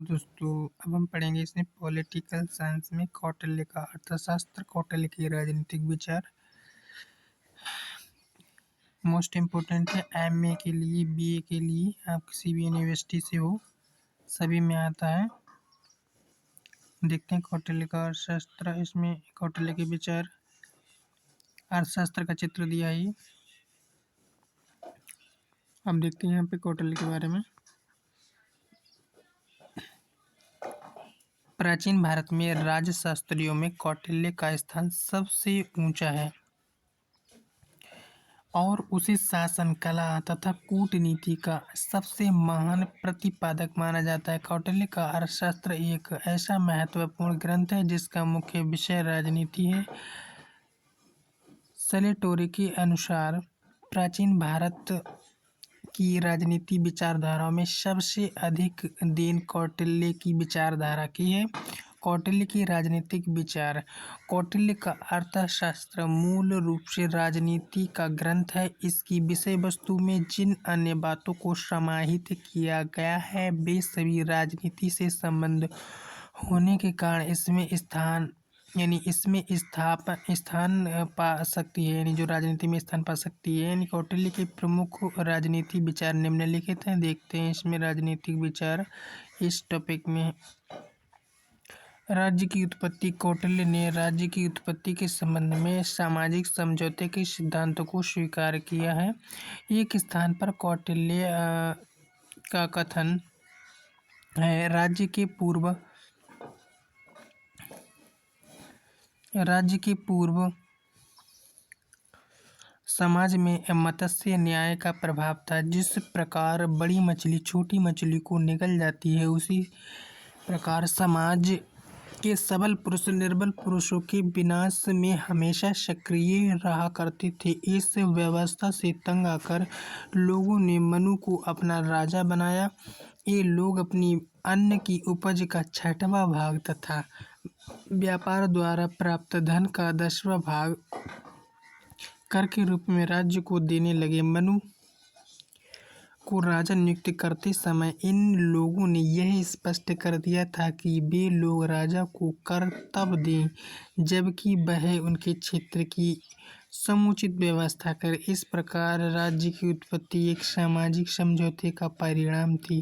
दोस्तों, अब हम पढ़ेंगे इसमें पॉलिटिकल साइंस में कौटिल्य का अर्थशास्त्र, कौटिल्य के राजनीतिक विचार। मोस्ट इम्पोर्टेंट है एमए के लिए, बीए के लिए, आप किसी भी यूनिवर्सिटी से हो, सभी में आता है। देखते हैं कौटिल्य का अर्थशास्त्र। इसमें कौटिल्य के विचार, अर्थशास्त्र का चित्र दिया है। अब देखते हैं यहाँ पे कौटिल्य के बारे में। प्राचीन भारत में राजशास्त्रियों में कौटिल्य का स्थान सबसे ऊंचा है और उसे शासन कला तथा कूटनीति का सबसे महान प्रतिपादक माना जाता है। कौटिल्य का अर्थशास्त्र एक ऐसा महत्वपूर्ण ग्रंथ है जिसका मुख्य विषय राजनीति है। सलेटोरी के अनुसार प्राचीन भारत की राजनीति विचारधाराओं में सबसे अधिक देन कौटिल्य की विचारधारा की है। कौटिल्य की राजनीतिक विचार। कौटिल्य का अर्थशास्त्र मूल रूप से राजनीति का ग्रंथ है। इसकी विषय वस्तु में जिन अन्य बातों को समाहित किया गया है वे सभी राजनीति से संबंध होने के कारण इसमें स्थान पा सकती है, जो राजनीति में स्थान पा सकती है। कौटिल्य के प्रमुख राजनीति विचार निम्नलिखित हैं। देखते हैं इसमें राजनीतिक विचार इस टॉपिक में। राज्य की उत्पत्ति। कौटिल्य ने राज्य की उत्पत्ति के संबंध में सामाजिक समझौते के सिद्धांतों को स्वीकार किया है। एक स्थान पर कौटिल्य का कथन है, राज्य के पूर्व समाज में मत्स्य न्याय का प्रभाव था। जिस प्रकार बड़ी मछली छोटी मछली को निगल जाती है, उसी प्रकार समाज के सबल पुरुष निर्बल पुरुषों के विनाश में हमेशा सक्रिय रहा करते थे। इस व्यवस्था से तंग आकर लोगों ने मनु को अपना राजा बनाया। ये लोग अपनी अन्न की उपज का 6वां भाग तथा व्यापार द्वारा प्राप्त धन का 10वां भाग कर के रूप में राज्य को देने लगे। मनु को राजा नियुक्त करते समय इन लोगों ने यह स्पष्ट कर दिया था कि वे लोग राजा को कर तब दें जबकि वह उनके क्षेत्र की समुचित व्यवस्था करे। इस प्रकार राज्य की उत्पत्ति एक सामाजिक समझौते का परिणाम थी।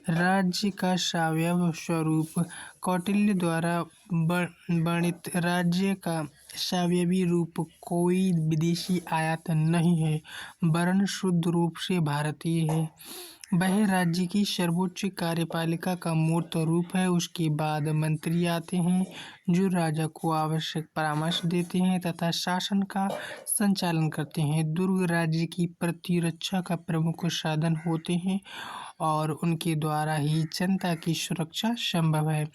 राज्य का स्वायत्त स्वरूप। कौटिल्य द्वारा वर्णित राज्य का स्वायत्त रूप कोई विदेशी आयात नहीं है, वरन शुद्ध रूप से भारतीय है। वह राज्य की सर्वोच्च कार्यपालिका का मूर्त रूप है। उसके बाद मंत्री आते हैं जो राजा को आवश्यक परामर्श देते हैं तथा शासन का संचालन करते हैं। दुर्ग राज्य की प्रतिरक्षा का प्रमुख साधन होते हैं और उनके द्वारा ही जनता की सुरक्षा संभव है।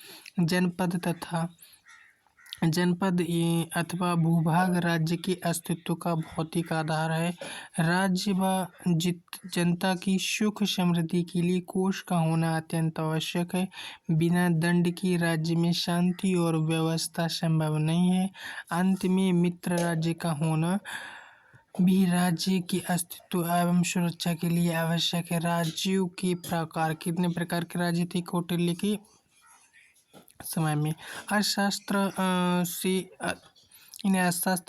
जनपद अथवा भूभाग राज्य के अस्तित्व का भौतिक आधार है। राज्य व जनता की सुख समृद्धि के लिए कोष का होना अत्यंत आवश्यक है। बिना दंड के राज्य में शांति और व्यवस्था संभव नहीं है। अंत में मित्र राज्य का होना भी राज्य के अस्तित्व एवं सुरक्षा के लिए आवश्यक है। राज्यों के प्रकार। कितने प्रकार के राज्य थे कौटिल्य के समय में? अर्थशास्त्र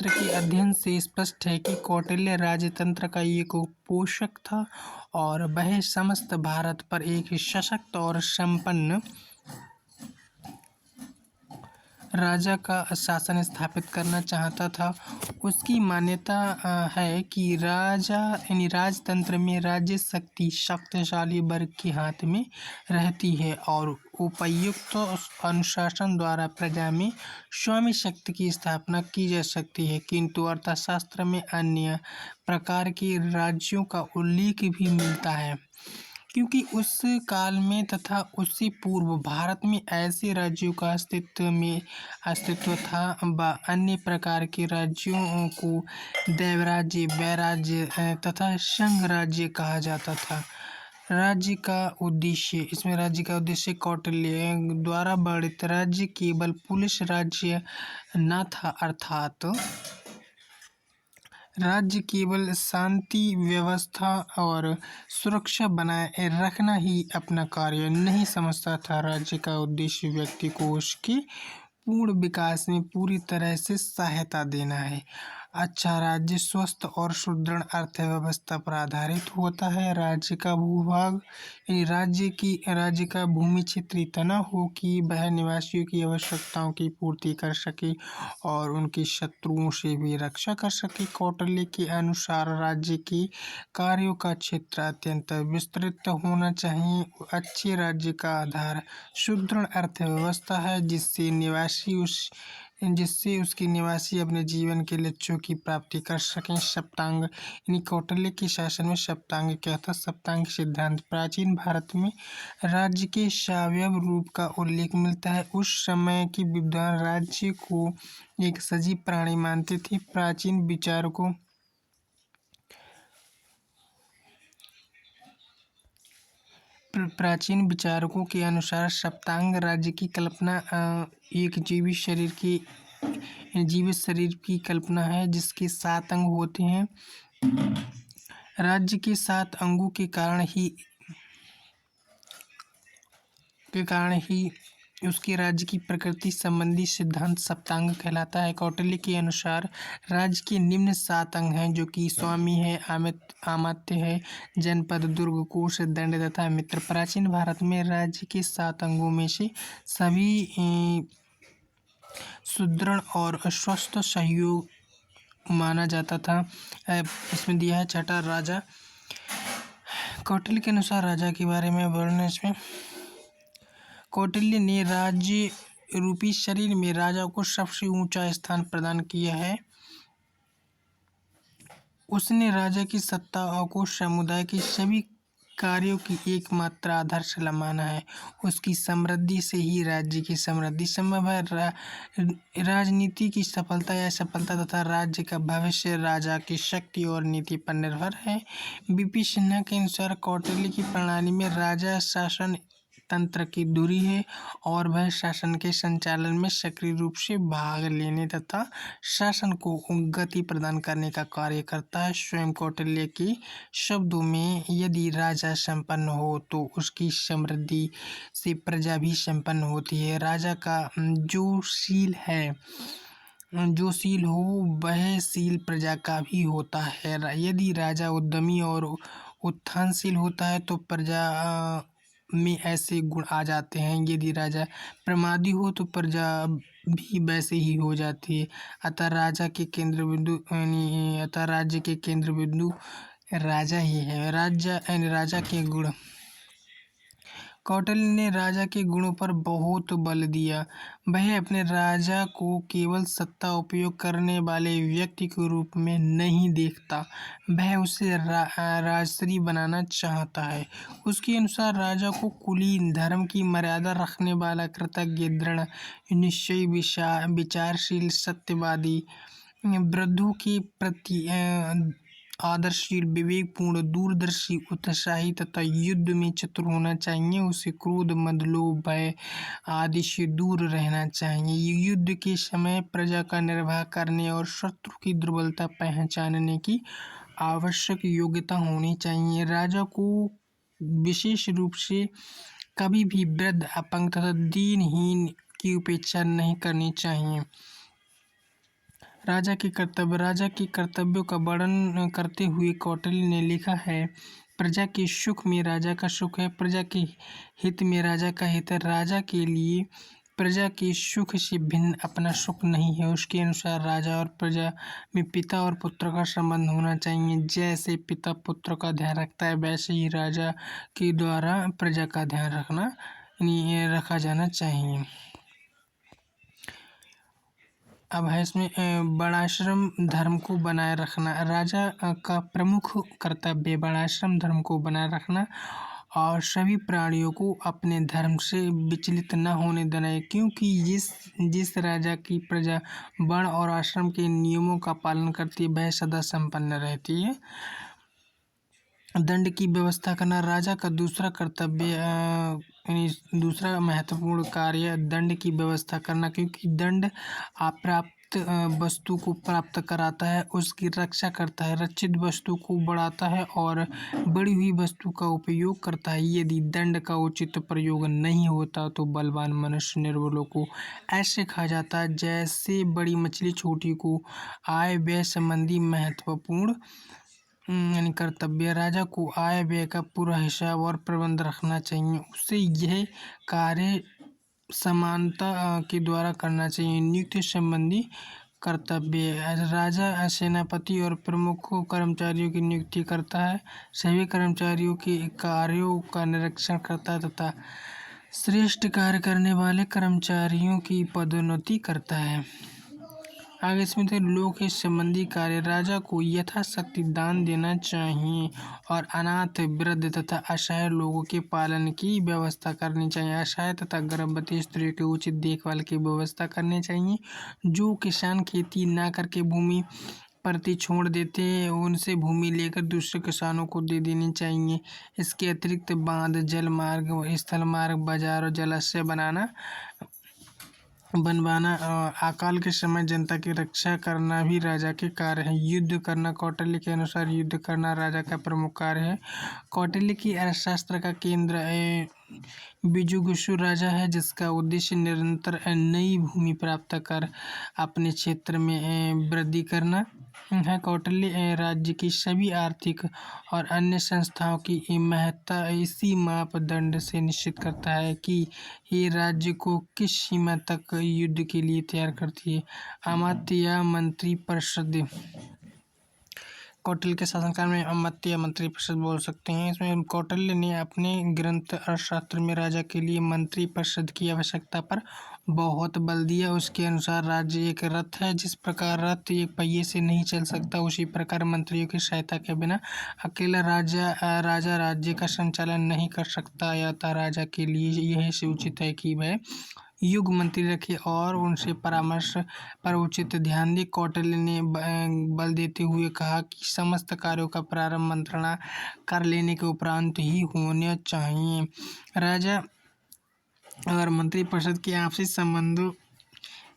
के अध्ययन से स्पष्ट है कि कौटिल्य राजतंत्र का एक पोषक था और वह समस्त भारत पर एक सशक्त और संपन्न राजा का शासन स्थापित करना चाहता था। उसकी मान्यता है कि राजतंत्र में राज्य शक्ति शक्तिशाली वर्ग के हाथ में रहती है और उपयुक्त अनुशासन द्वारा प्रजा में स्वामी शक्ति की स्थापना की जा सकती है। किंतु अर्थशास्त्र में अन्य प्रकार के राज्यों का उल्लेख भी मिलता है, क्योंकि उस काल में तथा उससे पूर्व भारत में ऐसे राज्यों का अस्तित्व था। अन्य प्रकार के राज्यों को दैवराज्य, वैराज्य तथा संघ राज्य कहा जाता था। राज्य का उद्देश्य। इसमें राज्य का उद्देश्य कौटिल्य द्वारा वर्णित राज्य केवल पुलिस राज्य न था, अर्थात राज्य केवल शांति व्यवस्था और सुरक्षा बनाए रखना ही अपना कार्य नहीं समझता था। राज्य का उद्देश्य व्यक्ति को उसके पूर्ण विकास में पूरी तरह से सहायता देना है। अच्छा राज्य स्वस्थ और सुदृढ़ अर्थव्यवस्था पर आधारित होता है। राज्य का भूभाग यानी राज्य का भूमि क्षेत्र इतना हो कि वह निवासियों की आवश्यकताओं की पूर्ति कर सके और उनकी शत्रुओं से भी रक्षा कर सके। कौटिल्य के अनुसार राज्य के कार्यों का क्षेत्र अत्यंत विस्तृत होना चाहिए। अच्छे राज्य का आधार सुदृढ़ अर्थव्यवस्था है जिससे उसके निवासी अपने जीवन के लक्ष्यों की प्राप्ति कर सकें। सप्तांग यानी कौटिल्य के शासन में सप्तांग क्या था? सप्तांग सिद्धांत प्राचीन भारत में राज्य के स्वायत्त रूप का उल्लेख मिलता है। उस समय के विद्वान राज्य को एक सजीव प्राणी मानते थे। प्राचीन विचारकों के अनुसार सप्तांग राज्य की कल्पना एक जीवित शरीर की कल्पना है जिसके 7 अंग होते हैं। राज्य के 7 अंगों के कारण ही उसके राज्य की प्रकृति संबंधी सिद्धांत सप्तांग कहलाता है। कौटिल्य के अनुसार राज्य के निम्न 7 अंग हैं जो कि स्वामी है, अमात्य है, जनपद, दुर्ग, कोष, दंड तथा मित्र। प्राचीन भारत में राज्य के 7 अंगों में से सभी सुदृढ़ और स्वस्थ सहयोग माना जाता था। इसमें दिया है छठा राजा। कौटिल्य के अनुसार राजा के बारे में वर्णन इसमें कौटिल्य ने राज्य रूपी शरीर में राजा को सबसे ऊंचा स्थान प्रदान किया है। उसने राजा की सत्ता को समुदाय के सभी कार्यों की एकमात्र आधारशिला माना है। उसकी समृद्धि से ही राज्य की समृद्धि संभव है। राजनीति की सफलता या असफलता तथा राज्य का भविष्य राजा की शक्ति और नीति पर निर्भर है। बीपी सिन्हा के अनुसार कौटिल्य की प्रणाली में राजा शासन तंत्र की धुरी है और वह शासन के संचालन में सक्रिय रूप से भाग लेने तथा शासन को गति प्रदान करने का कार्य करता है। स्वयं कौटिल्य के शब्दों में यदि राजा संपन्न हो तो उसकी समृद्धि से प्रजा भी संपन्न होती है। राजा का जो शील हो वह शील प्रजा का भी होता है। यदि राजा उद्यमी और उत्थानशील होता है तो प्रजा में ऐसे गुण आ जाते हैं। यदि राजा प्रमादी हो तो प्रजा भी वैसे ही हो जाती है। अतः राज्य के केंद्र बिंदु राजा ही है। राजा के गुण। कौटिल्य ने राजा के गुणों पर बहुत बल दिया। वह अपने राजा को केवल सत्ता उपयोग करने वाले व्यक्ति के रूप में नहीं देखता, वह उसे राजश्री बनाना चाहता है। उसके अनुसार राजा को कुलीन, धर्म की मर्यादा रखने वाला, कृतज्ञ, दृढ़ निश्चयी, विचारशील, सत्यवादी, वृद्धों के प्रति आदर्शशील, विवेकपूर्ण, दूरदर्शी, उत्साही तथा युद्ध में चतुर होना चाहिए। उसे क्रोध, मद, लोभ, भय आदि से दूर रहना चाहिए। युद्ध के समय प्रजा का निर्वाह करने और शत्रु की दुर्बलता पहचानने की आवश्यक योग्यता होनी चाहिए। राजा को विशेष रूप से कभी भी वृद्ध, अपंग तथा दीनहीन की उपेक्षा नहीं करनी चाहिए। राजा के कर्तव्यों का वर्णन करते हुए कौटिल्य ने लिखा है, प्रजा के सुख में राजा का सुख है, प्रजा के हित में राजा का हित है। राजा के लिए प्रजा के सुख से भिन्न अपना सुख नहीं है। उसके अनुसार राजा और प्रजा में पिता और पुत्र का संबंध होना चाहिए। जैसे पिता पुत्र का ध्यान रखता है वैसे ही राजा के द्वारा प्रजा का ध्यान रखा जाना चाहिए। अब है इसमें वर्णाश्रम धर्म को बनाए रखना। राजा का प्रमुख कर्तव्य वर्णाश्रम धर्म को बनाए रखना और सभी प्राणियों को अपने धर्म से विचलित न होने देना है, क्योंकि जिस राजा की प्रजा वर्ण और आश्रम के नियमों का पालन करती है वह सदा संपन्न रहती है। दंड की व्यवस्था करना राजा का दूसरा कर्तव्य दूसरा महत्वपूर्ण कार्य दंड की व्यवस्था करना, क्योंकि दंड अप्राप्त रक्षित वस्तु को प्राप्त कराता है, उसकी रक्षा करता है, रक्षित वस्तु को बढ़ाता है और बड़ी हुई वस्तु का उपयोग करता है। यदि दंड का उचित प्रयोग नहीं होता तो बलवान मनुष्य निर्बलों को ऐसे खा जाता है जैसे बड़ी मछली छोटी को। आय व्यय संबंधी महत्वपूर्ण यानी कर्तव्य। राजा को आय व्यय का पूरा हिसाब और प्रबंध रखना चाहिए। उसे यह कार्य समानता के द्वारा करना चाहिए। नियुक्ति संबंधी कर्तव्य। राजा सेनापति और प्रमुख कर्मचारियों की नियुक्ति करता है, सभी कर्मचारियों के कार्यों का निरीक्षण करता है तथा श्रेष्ठ कार्य करने वाले कर्मचारियों की पदोन्नति करता है। आगे इसमें थे लोक हित संबंधी कार्य। राजा को यथाशक्ति दान देना चाहिए और अनाथ, वृद्ध तथा असहाय लोगों के पालन की व्यवस्था करनी चाहिए। असहाय तथा गर्भवती स्त्रियों की उचित देखभाल की व्यवस्था करनी चाहिए। जो किसान खेती ना करके भूमि प्रति छोड़ देते हैं उनसे भूमि लेकर दूसरे किसानों को दे देनी चाहिए। इसके अतिरिक्त बांध, जल मार्ग, स्थल मार्ग, बाजार और जलाशय बनवाना, अकाल के समय जनता की रक्षा करना भी राजा के कार्य है। युद्ध करना। कौटिल्य के अनुसार युद्ध करना राजा का प्रमुख कार्य है। कौटिल्य की अर्थशास्त्र का केंद्र बिजुगुसु राजा है, जिसका उद्देश्य निरंतर नई भूमि प्राप्त कर अपने क्षेत्र में वृद्धि करना है। कौटिल्य राज्य की सभी आर्थिक और अन्य संस्थाओं की महत्ता इसी मापदंड से निश्चित करता है कि ये राज्य को किस सीमा तक युद्ध के लिए तैयार करती है। अमात्य या मंत्री परिषद। कौटिल्य के शासनकाल में अमात्य या मंत्री परिषद बोल सकते हैं। इसमें कौटिल्य ने अपने ग्रंथ अर्थशास्त्र में राजा के लिए मंत्री परिषद की आवश्यकता पर बहुत बल दिया। उसके अनुसार राज्य एक रथ है। जिस प्रकार रथ एक पहिए से नहीं चल सकता, उसी प्रकार मंत्रियों की सहायता के बिना अकेला राजा राज्य का संचालन नहीं कर सकता। अतः राजा के लिए यह सुचित है कि वह युग मंत्री रखे और उनसे परामर्श पर उचित ध्यान दे। कौटिल्य ने बल देते हुए कहा कि समस्त कार्यों का प्रारंभ मंत्रणा कर लेने के उपरांत ही होना चाहिए। राजा और मंत्रिपरिषद के आपसी संबंधों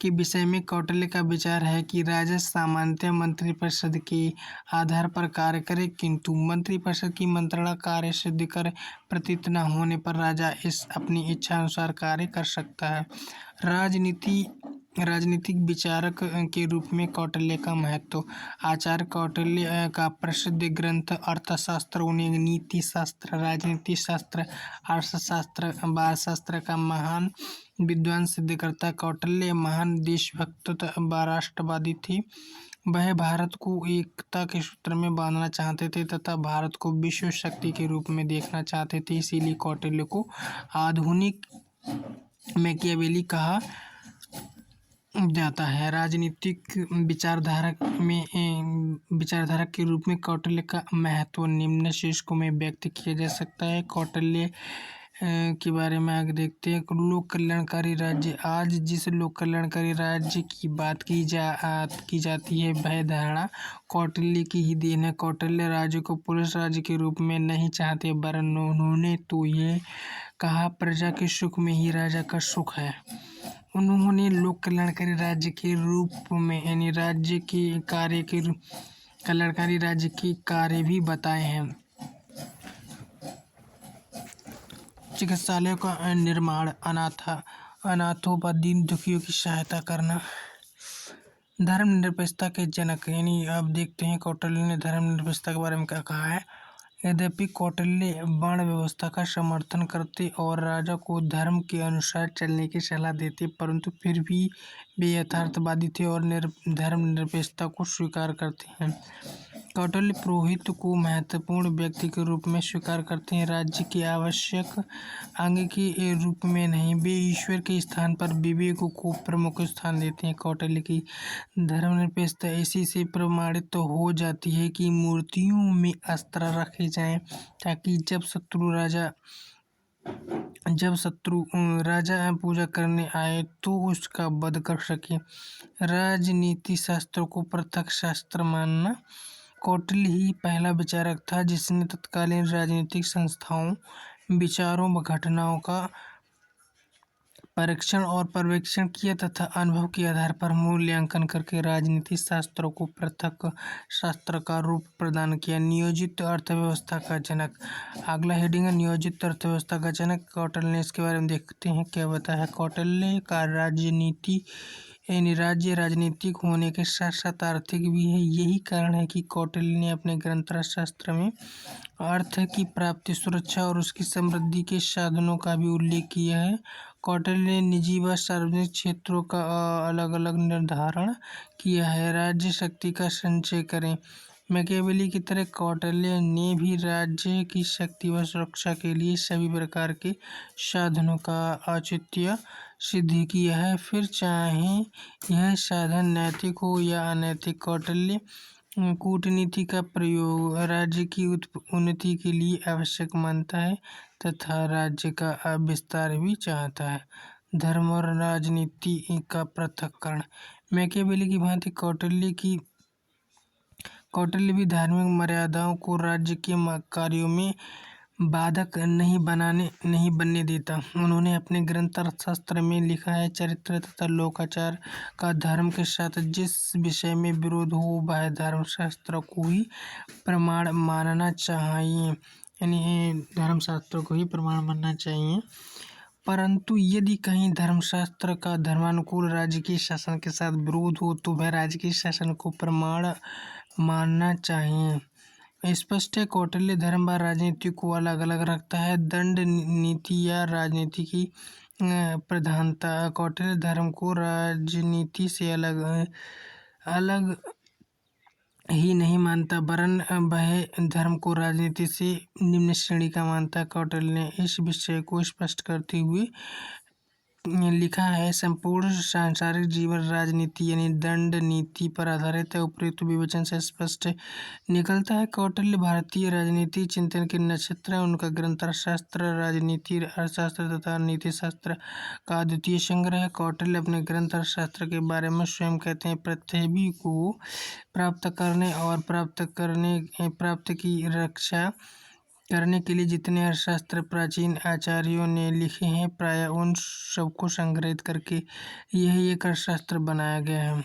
के विषय में कौटिल्य का विचार है कि राजा सामान्यतः मंत्रिपरिषद के आधार पर कार्य करे, किंतु मंत्रिपरिषद की मंत्रणा कार्य सिद्ध कर प्रतीत न होने पर राजा इस अपनी इच्छा अनुसार कार्य कर सकता है। राजनीतिक विचारक के रूप में कौटिल्य का महत्व। आचार्य कौटिल्य का प्रसिद्ध ग्रंथ अर्थशास्त्र उन्हें नीति शास्त्र, राजनीति शास्त्र, अर्थशास्त्र, वारशास्त्र का महान विद्वान सिद्ध करता। कौटिल्य महान देशभक्त व राष्ट्रवादी थे। वह भारत को एकता के सूत्र में बांधना चाहते थे तथा भारत को विश्व शक्ति के रूप में देखना चाहते थे। इसीलिए कौटिल्य को आधुनिक मैकियावेली कहा जाता है। राजनीतिक विचारधारक के रूप में कौटिल्य का महत्व निम्न शीर्षकों में व्यक्त किया जा सकता है। कौटिल्य के बारे में आगे देखते हैं। लोक कल्याणकारी राज्य। आज जिस लोक कल्याणकारी राज्य की बात की जाती है वह धारणा कौटिल्य की ही देन है। कौटिल्य राज्य को पुरुष राज्य के रूप में नहीं चाहते, वरन उन्होंने तो ये कहा प्रजा के सुख में ही राजा का सुख है। उन्होंने लोक कल्याणकारी राज्य के रूप में यानी राज्य के कार्य के कल्याणकारी राज्य के कार्य भी बताए हैं। चिकित्सालयों का निर्माण, अनाथों व दीन दुखियों की सहायता करना। धर्मनिरपेक्षता के जनक यानी अब देखते हैं कौटिल्य ने धर्मनिरपेक्षता के बारे में क्या कहा है। यद्यपि कौटिल्य वर्ण व्यवस्था का समर्थन करते और राजा को धर्म के अनुसार चलने की सलाह देते, परंतु फिर भी वे यथार्थवादी थे और धर्मनिरपेक्षता को स्वीकार करते हैं। कौटिल्य पुरोहित को महत्वपूर्ण व्यक्ति के रूप में स्वीकार करते हैं, राज्य के आवश्यक अंग के रूप में नहीं। वे ईश्वर के स्थान पर विवेक को प्रमुख स्थान देते हैं। कौटिल्य की धर्मनिरपेक्षता इसी से प्रमाणित हो जाती है कि मूर्तियों में अस्त्र रखे जाएं ताकि जब शत्रु राजा पूजा करने आए तो उसका वध कर सके। राजनीति शास्त्र को पृथक शास्त्र मानना। कौटिल्य ही पहला विचारक था जिसने तत्कालीन राजनीतिक संस्थाओं, विचारों व घटनाओं का परीक्षण और पर्यवेक्षण किया तथा अनुभव के आधार पर मूल्यांकन करके राजनीति शास्त्रों को पृथक शास्त्र का रूप प्रदान किया। नियोजित अर्थव्यवस्था का जनक। अगला हेडिंग है नियोजित अर्थव्यवस्था का जनक कौटिल्य। इसके बारे में देखते हैं क्या बताया। कौटिल्य का राजनीति यानी राज्य राजनीतिक होने के साथ साथ आर्थिक भी है। यही कारण है कि कौटिल्य ने अपने ग्रंथ अर्थशास्त्र में अर्थ की प्राप्ति, सुरक्षा और उसकी समृद्धि के साधनों का भी उल्लेख किया है। कौटिल्य ने निजी व सार्वजनिक क्षेत्रों का अलग अलग निर्धारण किया है। राज्य शक्ति का संचय करें। मैकियावेली की तरह कौटिल्य ने भी राज्य की शक्ति व सुरक्षा के लिए सभी प्रकार के साधनों का औचित्य सिद्ध किया है, फिर चाहे यह साधन नैतिक हो या अनैतिक। कौटिल्य कूटनीति का प्रयोग राज्य की उन्नति के लिए आवश्यक मानता है तथा राज्य का विस्तार भी चाहता है। धर्म और राजनीति का पृथक्करण। मैकियावेली की भांति कौटिल्य भी धार्मिक मर्यादाओं को राज्य के कार्यों में बाधक नहीं बनने देता। उन्होंने अपने ग्रंथ अर्थशास्त्र में लिखा है, चरित्र तथा लोकाचार का धर्म के साथ जिस विषय में विरोध हो वह धर्मशास्त्र को ही प्रमाण मानना चाहिए, यानी धर्मशास्त्र को ही प्रमाण मानना चाहिए। परंतु यदि कहीं धर्मशास्त्र का धर्मानुकूल राज्य के शासन के साथ विरोध हो तो वह राज्य के शासन को प्रमाण मानना चाहिए। स्पष्ट है कौटिल्य धर्म व राजनीति को अलग अलग रखता है। दंड नीति या राजनीति की प्रधानता। कौटिल्य धर्म को राजनीति से अलग ही नहीं मानता, वरन वह धर्म को राजनीति से निम्न श्रेणी का मानता है। कौटिल्य ने इस विषय को स्पष्ट करते हुए लिखा है, संपूर्ण सांसारिक जीवन राजनीति यानी दंड नीति पर आधारित है। उपयुक्त विवेचन से स्पष्ट निकलता है कौटिल्य भारतीय राजनीति चिंतन के नक्षत्र है। उनका ग्रंथ अर्थशास्त्र, राजनीति अर्थशास्त्र तथा नीतिशास्त्र का अद्वितीय संग्रह है। कौटिल्य अपने ग्रंथ अर्थशास्त्र के बारे में स्वयं कहते हैं, पृथ्वी को प्राप्त करने और प्राप्त की रक्षा करने के लिए जितने अर्थशास्त्र प्राचीन आचार्यों ने लिखे हैं, प्रायः उन सबको संग्रहित करके यही एक अर्थशास्त्र बनाया गया है।